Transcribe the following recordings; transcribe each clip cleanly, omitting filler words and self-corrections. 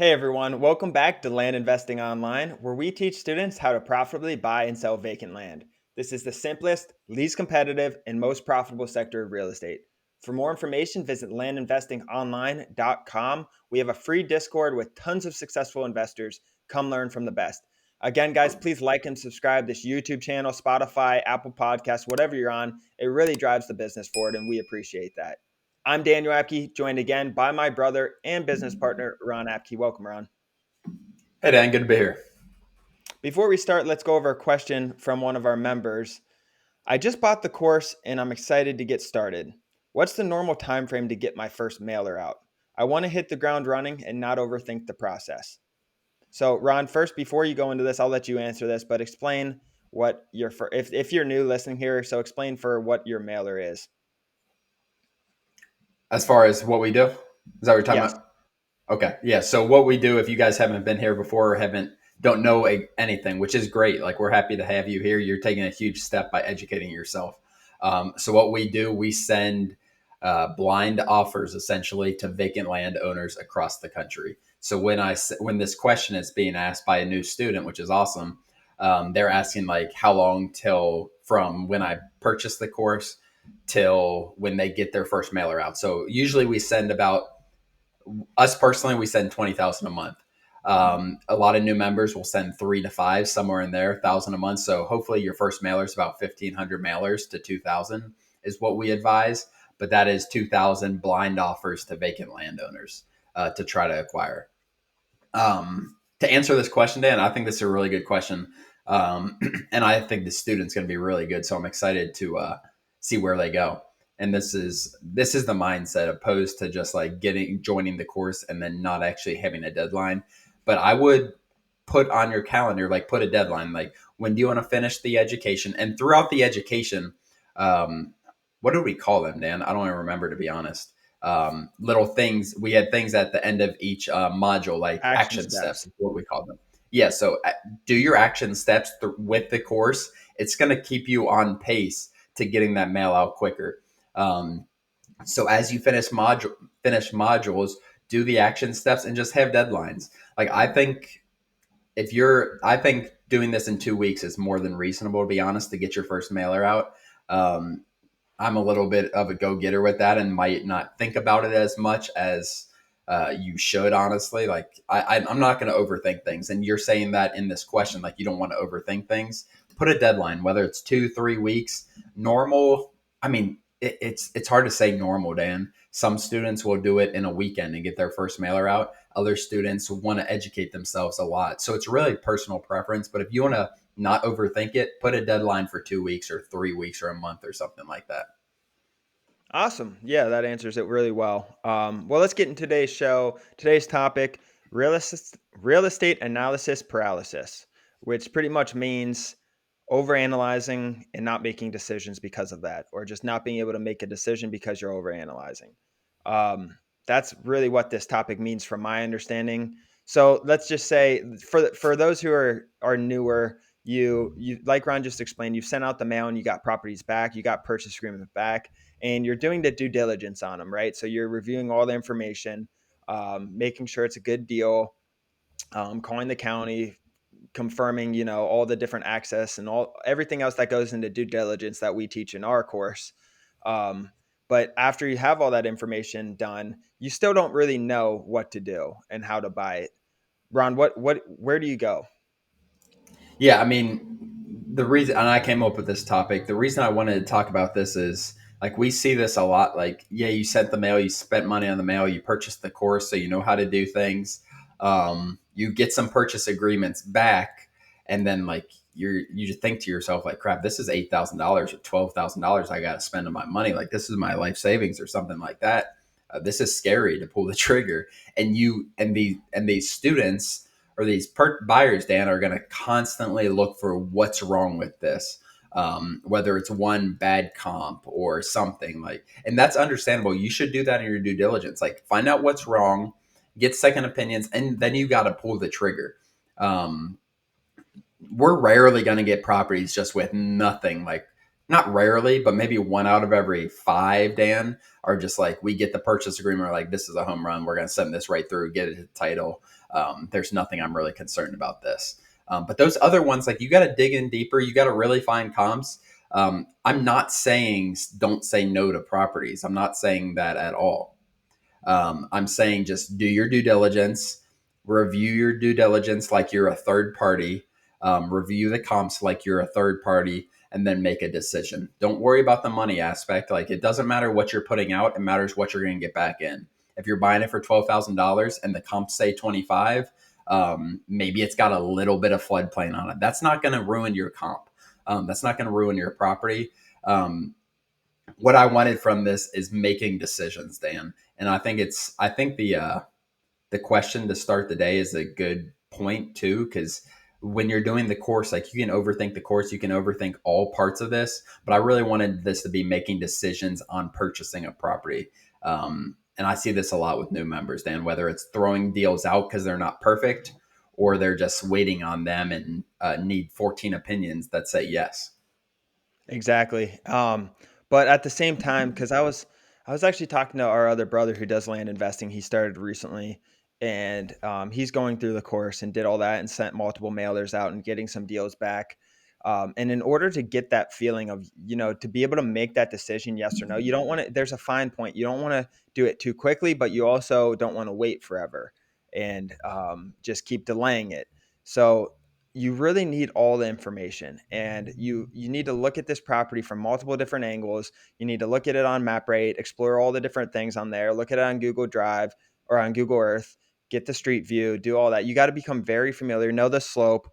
Hey everyone, welcome back to Land Investing Online, where we teach students how to profitably buy and sell vacant land. This is the simplest, least competitive, and most profitable sector of real estate. For more information, visit landinvestingonline.com. We have a free Discord with tons of successful investors. Come learn from the best. Again, guys, please like and subscribe this YouTube channel, Spotify, Apple Podcasts, whatever you're on. It really drives the business forward, and we appreciate that. I'm Daniel Apke, joined again by my brother and business partner, Ron Apke. Welcome, Ron. Hey Dan, good to be here. Before we start, let's go over a question from one of our members. I just bought the course and I'm excited to get started. What's the normal time frame to get my first mailer out? I want to hit the ground running and not overthink the process. So, Ron, first, before you go into this, I'll let you answer this, but explain what your if you're new listening here, so explain for what your mailer is. As far as what we do, is that what you're talking Yes. about? Okay, yeah. So what we do, if you guys haven't been here before or don't know anything, which is great. Like we're happy to have you here. You're taking a huge step by educating yourself. So what we do, we send blind offers essentially to vacant land owners across the country. So when this question is being asked by a new student, which is awesome, they're asking like how long till from when I purchased the course till when they get their first mailer out. So usually we send about us personally, we send 20,000 a month. A lot of new members will send 3 to 5, somewhere in there, 1,000 a month. So hopefully your first mailer is about 1,500 mailers to 2,000 is what we advise. But that is 2,000 blind offers to vacant landowners to try to acquire. To answer this question, Dan, I think this is a really good question. And I think the student's going to be really good. So I'm excited to see where they go. And this is the mindset opposed to just like joining the course and then not actually having a deadline. But I would put on your calendar, like put a deadline, like when do you want to finish the education? And throughout the education, what do we call them, Dan? I don't even remember, to be honest. Little things. We had things at the end of each module, like Action action steps. steps, is what we call them. Yeah. So do your action steps with the course. It's going to keep you on pace to getting that mail out quicker. Um, so as you finish modules, do the action steps and just have deadlines. Like I think doing this in 2 weeks is more than reasonable, to be honest, to get your first mailer out. Um, I'm a little bit of a go getter with that and might not think about it as much as you should, honestly. Like I'm not going to overthink things. And you're saying that in this question, like you don't want to overthink things. Put a deadline, whether it's 2, 3 weeks. Normal. I mean, it's hard to say normal, Dan. Some students will do it in a weekend and get their first mailer out. Other students want to educate themselves a lot. So it's really personal preference. But if you want to not overthink it, put a deadline for 2 weeks or 3 weeks or a month or something like that. Awesome. Yeah, that answers it really well. Well, let's get in today's show. Today's topic, real estate analysis paralysis, which pretty much means overanalyzing and not making decisions because of that, or just not being able to make a decision because you're overanalyzing. That's really what this topic means from my understanding. So let's just say for those who are newer, you like Ron just explained, you've sent out the mail and you got properties back, you got purchase agreement back, and you're doing the due diligence on them, right? So you're reviewing all the information, making sure it's a good deal, calling the county, confirming, all the different access and everything else that goes into due diligence that we teach in our course. But after you have all that information done, you still don't really know what to do and how to buy it. Ron, where do you go? Yeah, I mean, the reason, and I came up with this topic, the reason I wanted to talk about this is like we see this a lot. Like, yeah, you sent the mail, you spent money on the mail, you purchased the course, so you know how to do things. You get some purchase agreements back, and then like you just think to yourself, like, crap, this is $8,000 or $12,000 I got to spend on my money. Like, this is my life savings or something like that. This is scary to pull the trigger, and these students or these buyers, Dan, are going to constantly look for what's wrong with this. Whether it's one bad comp or something like, and that's understandable. You should do that in your due diligence. Like find out what's wrong, get second opinions, and then you got to pull the trigger. Um, we're rarely going to get properties just with nothing, like not rarely, but maybe one out of every five, Dan, are just like, we get the purchase agreement. We're like, this is a home run. We're going to send this right through, get it to the title. There's nothing I'm really concerned about this. But those other ones, like, you got to dig in deeper. You got to really find comps. I'm not saying don't say no to properties. I'm not saying that at all. I'm saying just do your due diligence, review your due diligence like you're a third party, review the comps like you're a third party, and then make a decision. Don't worry about the money aspect. Like, it doesn't matter what you're putting out; it matters what you're going to get back in. If you're buying it for $12,000 and the comps say 25, maybe it's got a little bit of floodplain on it. That's not going to ruin your comp. That's not going to ruin your property. What I wanted from this is making decisions, Dan. And I think the question to start the day is a good point too, because when you're doing the course, like, you can overthink the course, you can overthink all parts of this, but I really wanted this to be making decisions on purchasing a property. And I see this a lot with new members, Dan, whether it's throwing deals out because they're not perfect, or they're just waiting on them and need 14 opinions that say yes. Exactly. But at the same time, because I was actually talking to our other brother who does land investing. He started recently, and he's going through the course and did all that and sent multiple mailers out and getting some deals back. And in order to get that feeling of, to be able to make that decision, yes or no, you don't want to. There's a fine point. You don't want to do it too quickly, but you also don't want to wait forever and just keep delaying it. So you really need all the information, and you need to look at this property from multiple different angles. You need to look at it on MapRate, explore all the different things on there, look at it on Google Drive or on Google Earth, get the street view, do all that. You got to become very familiar, know the slope.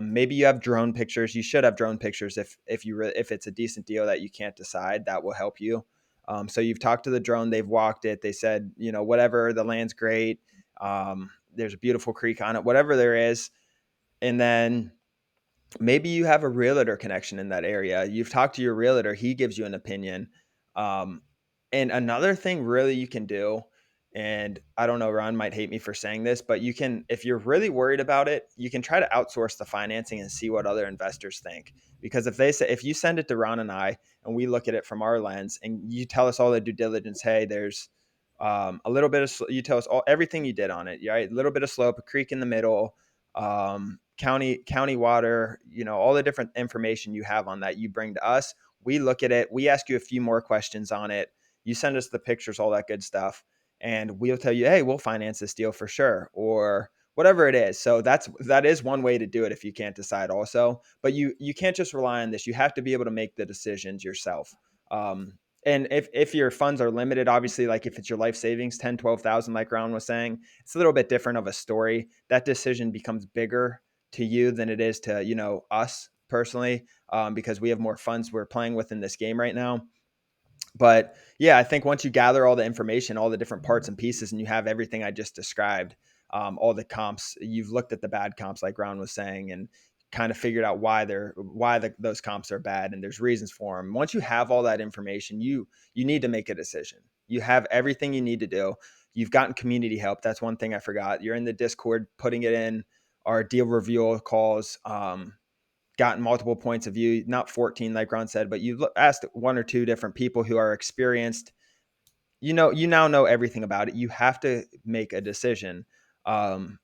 Maybe you have drone pictures. You should have drone pictures if it's a decent deal that you can't decide. That will help you. So you've talked to the drone, they've walked it, they said, whatever, the land's great. There's a beautiful creek on it, whatever there is. And then maybe you have a realtor connection in that area. You've talked to your realtor, he gives you an opinion. Um, and another thing really you can do, and I don't know, Ron might hate me for saying this, but you can, if you're really worried about it, you can try to outsource the financing and see what other investors think. Because if you send it to Ron and I, and we look at it from our lens, and you tell us all the due diligence, hey, there's a little bit of, you tell us everything you did on it, right? A little bit of slope, a creek in the middle, county water, all the different information you have on that, you bring to us. We look at it, we ask you a few more questions on it, you send us the pictures, all that good stuff, and we'll tell you, hey, we'll finance this deal for sure, or whatever it is. So that is one way to do it if you can't decide also. But you can't just rely on this. You have to be able to make the decisions yourself. And if your funds are limited, obviously, like if it's your life savings, 10, 12,000, like Ron was saying, it's a little bit different of a story. That decision becomes bigger to you than it is to, us personally, because we have more funds we're playing with in this game right now. But yeah, I think once you gather all the information, all the different parts and pieces, and you have everything I just described, all the comps, you've looked at the bad comps, like Ron was saying, and kind of figured out those comps are bad, and there's reasons for them. Once you have all that information, you need to make a decision. You have everything you need to do. You've gotten community help. That's one thing I forgot. You're in the Discord, putting it in our deal review calls. Gotten multiple points of view, not 14 like Ron said, but you've asked one or two different people who are experienced. You now know everything about it. You have to make a decision. Um,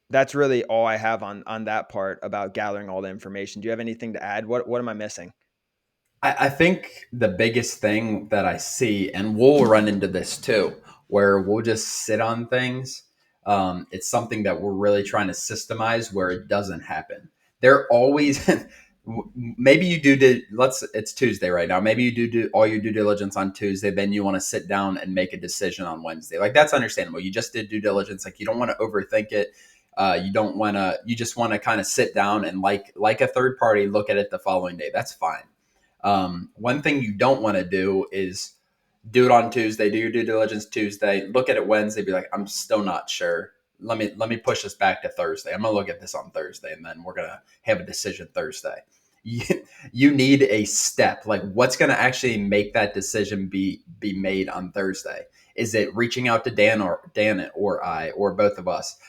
that's really all I have on that part about gathering all the information. Do you have anything to add? What am I missing? I think the biggest thing that I see, and we'll run into this too, where we'll just sit on things. It's something that we're really trying to systemize where it doesn't happen. They're always, maybe you it's Tuesday right now. Maybe you do all your due diligence on Tuesday. Then you want to sit down and make a decision on Wednesday. Like, that's understandable. You just did due diligence. Like, you don't want to overthink it. You just want to kind of sit down and, like a third party, look at it the following day. That's fine. One thing you don't want to do is do it on Tuesday, do your due diligence Tuesday, look at it Wednesday, be like, I'm still not sure. Let me push this back to Thursday. I'm gonna look at this on Thursday, and then we're gonna have a decision Thursday. You, you need a step. Like, what's gonna actually make that decision be made on Thursday? Is it reaching out to Dan or I or both of us?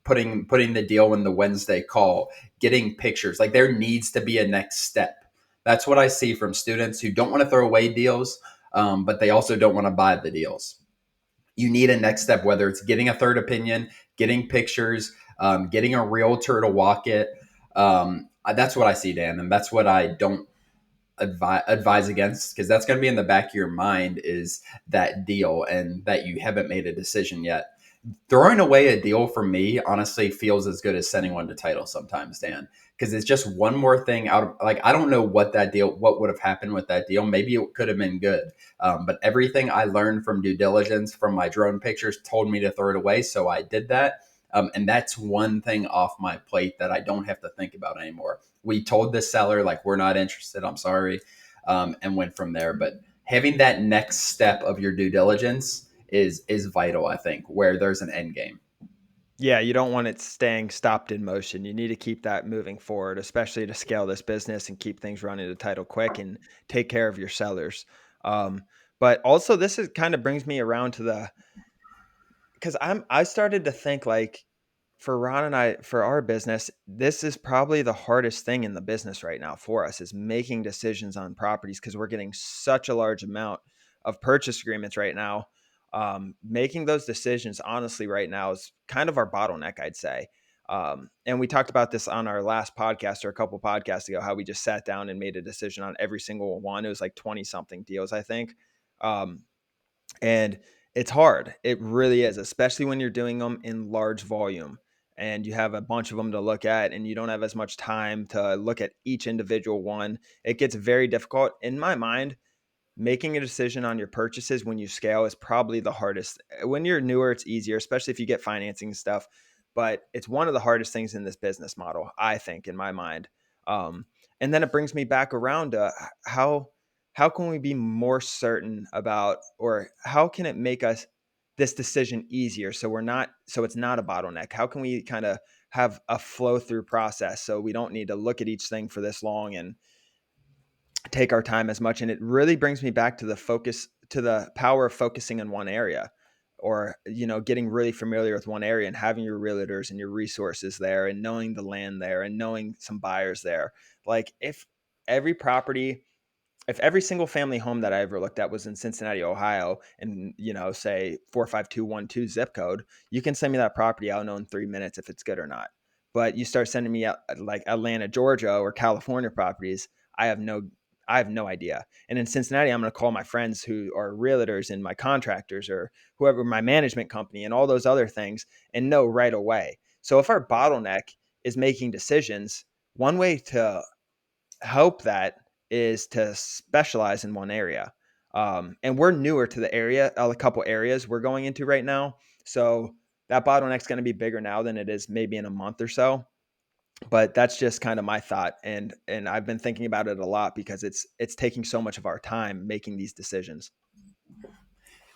Putting the deal in the Wednesday call, getting pictures. Like, there needs to be a next step That's what I see from students who don't want to throw away deals, but they also don't want to buy the deals. You need a next step, whether it's getting a third opinion, getting pictures, getting a realtor to walk it. That's what I see, Dan, and that's what I don't advise against, because that's going to be in the back of your mind, is that deal and that you haven't made a decision yet. Throwing away a deal for me honestly feels as good as sending one to title sometimes, Dan, because it's just one more thing out of, like, I don't know what would have happened with that deal. Maybe it could have been good, but everything I learned from due diligence from my drone pictures told me to throw it away, so I did that. And that's one thing off my plate that I don't have to think about anymore. We told the seller, like, we're not interested, I'm sorry, and went from there. But having that next step of your due diligence is vital, I think, where there's an end game. Yeah, you don't want it staying stopped in motion. You need to keep that moving forward, especially to scale this business and keep things running to title quick and take care of your sellers. Um, but also, this is kind of brings me around to the because I started to think like for Ron and I, for our business, this is probably the hardest thing in the business right now for us is making decisions on properties because we're getting such a large amount of purchase agreements right now. Making those decisions, honestly, right now is kind of our bottleneck, I'd say. And we talked about this on our last podcast or a couple podcasts ago, how we just sat down and made a decision on every single one. It was like 20 something deals, I think. Um, and it's hard. It really is, especially when you're doing them in large volume and you have a bunch of them to look at and you don't have as much time to look at each individual one. It gets very difficult. In my mind, making a decision on your purchases when you scale is probably the hardest. When you're newer, it's easier, especially if you get financing and stuff. But it's one of the hardest things in this business model, I think, in my mind. Um, and then it brings me back around to how can we be more certain about, or how can it make us this decision easier so it's not a bottleneck? How can we kind of have a flow through process so we don't need to look at each thing for this long and take our time as much? And it really brings me back to the focus, to the power of focusing in one area, or getting really familiar with one area and having your realtors and your resources there and knowing the land there and knowing some buyers there. Like every property if every single family home that I ever looked at was in Cincinnati, Ohio, and say 45212 zip code, you can send me that property. I'll know in 3 minutes if it's good or not. But you start sending me out like Atlanta, Georgia, or California properties, I have no I have no idea. And in Cincinnati, I'm going to call my friends who are realtors and my contractors or whoever, my management company and all those other things, and know right away. So if our bottleneck is making decisions, one way to help that is to specialize in one area. And we're newer to the area, a couple areas we're going into right now. So that bottleneck's going to be bigger now than it is maybe in a month or so. But that's just kind of my thought, and I've been thinking about it a lot because it's taking so much of our time making these decisions.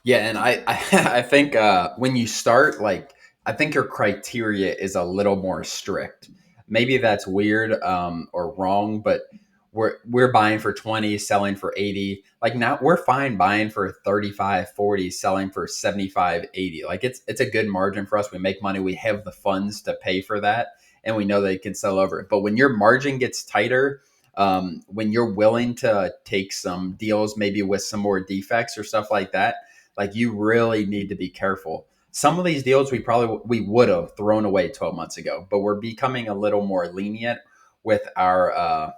Yeah, and I think when you start, like, I think your criteria is a little more strict. Maybe that's weird, or wrong, but we're buying for 20, selling for 80. Like, now we're fine buying for 35, 40, selling for 75, 80. Like, it's a good margin for us. We make money. We have the funds to pay for that, and we know they can sell over it. But when your margin gets tighter, when you're willing to take some deals, maybe with some more defects or stuff like that, like, you really need to be careful. Some of these deals we would have thrown away 12 months ago, but we're becoming a little more lenient with our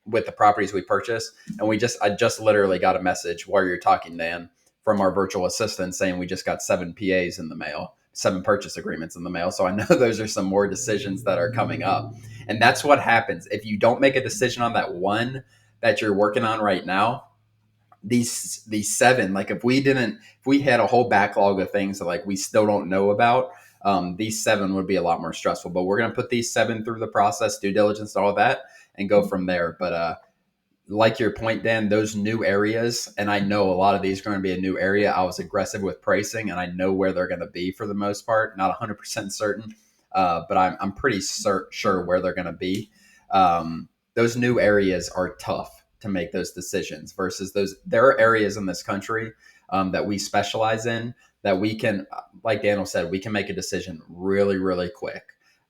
with the properties we purchase. And I just literally got a message while you're talking, Dan, from our virtual assistant saying we just got 7 PAs in the mail, 7 purchase agreements in the mail. So I know those are some more decisions that are coming up. And that's what happens if you don't make a decision on that one that you're working on right now. These seven, like, if we had a whole backlog of things that, like, we still don't know about, these seven would be a lot more stressful. But we're going to put these seven through the process, due diligence, all of that, and go from there. But like your point, Dan, those new areas, and I know a lot of these are going to be a new area. I was aggressive with pricing, and I know where they're going to be for the most part. Not 100% certain, but I'm pretty sure where they're going to be. Those new areas are tough to make those decisions versus those. There are areas in this country that we specialize in that we can, like Daniel said, we can make a decision really, really quick.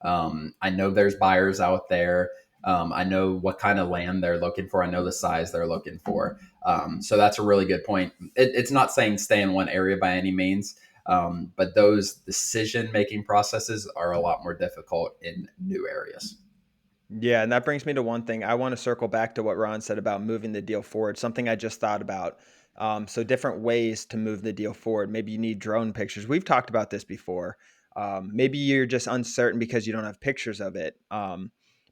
I know there's buyers out there. I know what kind of land they're looking for. I know the size they're looking for. So that's a really good point. It's not saying stay in one area by any means, but those decision making processes are a lot more difficult in new areas. Yeah, and that brings me to one thing. I want to circle back to what Ron said about moving the deal forward, something I just thought about. So, different ways to move the deal forward. Maybe you need drone pictures. We've talked about this before. Maybe you're just uncertain because you don't have pictures of it.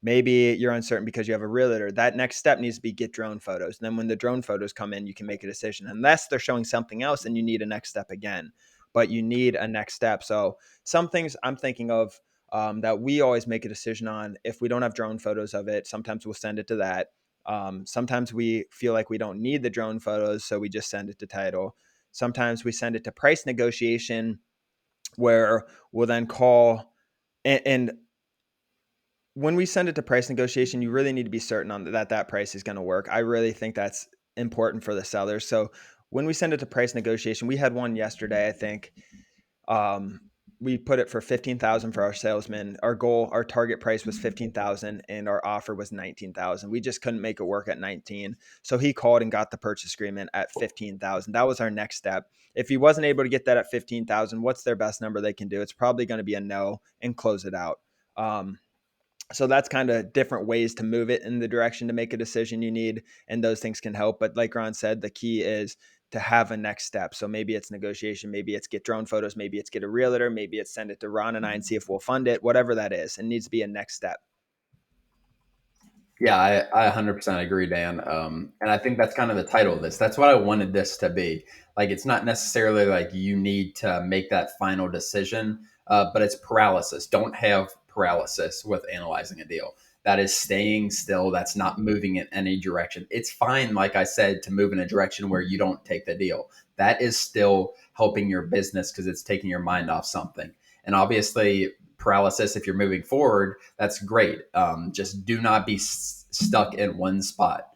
Maybe you're uncertain because you have a realtor. That next step needs to be get drone photos. And then when the drone photos come in, you can make a decision. Unless they're showing something else, then you need a next step again. But you need a next step. So, some things I'm thinking of that we always make a decision on. If we don't have drone photos of it, sometimes we'll send it to that. Sometimes we feel like we don't need the drone photos, so we just send it to title. Sometimes we send it to price negotiation, where we'll then call and when we send it to price negotiation, you really need to be certain on that price is going to work. I really think that's important for the sellers. So when we send it to price negotiation, we had one yesterday, I think. um, we put it for 15,000 for our salesman. Our goal, our target price was 15,000 and our offer was 19,000. We just couldn't make it work at 19. So he called and got the purchase agreement at 15,000. That was our next step. If he wasn't able to get that at 15,000, what's their best number they can do? It's probably going to be a no and close it out. So that's kind of different ways to move it in the direction to make a decision you need, and those things can help. But like Ron said, the key is to have a next step. So maybe it's negotiation, maybe it's get drone photos, maybe it's get a realtor, maybe it's send it to Ron and I and see if we'll fund it. Whatever that is, it needs to be a next step. Yeah, I 100% agree, Dan. And I think that's kind of the title of this. That's what I wanted this to be. Like, it's not necessarily like you need to make that final decision, but it's paralysis. Don't have paralysis with analyzing a deal. That is staying still. That's not moving in any direction. It's fine, like I said, to move in a direction where you don't take the deal. That is still helping your business because it's taking your mind off something. And obviously, paralysis, if you're moving forward, that's great. Just do not be stuck in one spot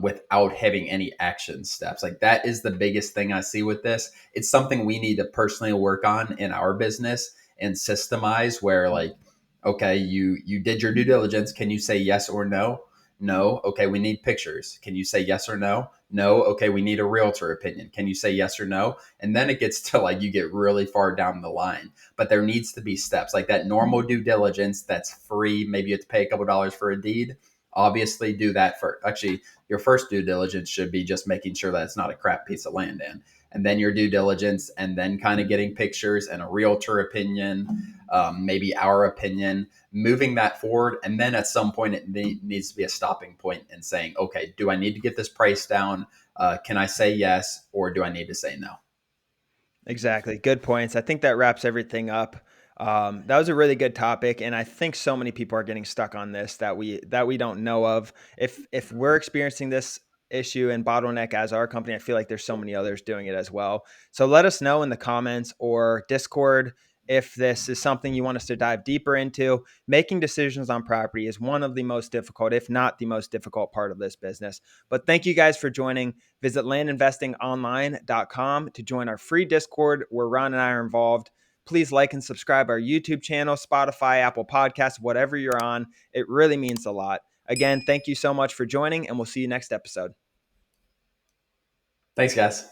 without having any action steps. Like, that is the biggest thing I see with this. It's something we need to personally work on in our business and systemize, where, like, okay, you did your due diligence. Can you say yes or no? No. Okay, we need pictures. Can you say yes or no? No. Okay, we need a realtor opinion. Can you say yes or no? And then it gets to, like, you get really far down the line. But there needs to be steps like that normal due diligence that's free. Maybe you have to pay a couple dollars for a deed. Obviously, do that for actually your first due diligence should be just making sure that it's not a crap piece of land in. And then your due diligence, and then kind of getting pictures and a realtor opinion, maybe our opinion, moving that forward. And then at some point, it needs to be a stopping point and saying, okay, do I need to get this price down? Can I say yes, or do I need to say no? Exactly. Good points. I think that wraps everything up. That was a really good topic, and I think so many people are getting stuck on this that we don't know of. If we're experiencing this issue and bottleneck as our company, I feel like there's so many others doing it as well. So let us know in the comments or Discord if this is something you want us to dive deeper into. Making decisions on property is one of the most difficult, if not the most difficult part of this business. But thank you guys for joining. Visit landinvestingonline.com to join our free Discord where Ron and I are involved. Please like and subscribe our YouTube channel, Spotify, Apple Podcasts, whatever you're on. It really means a lot. Again, thank you so much for joining, and we'll see you next episode. Thanks, guys.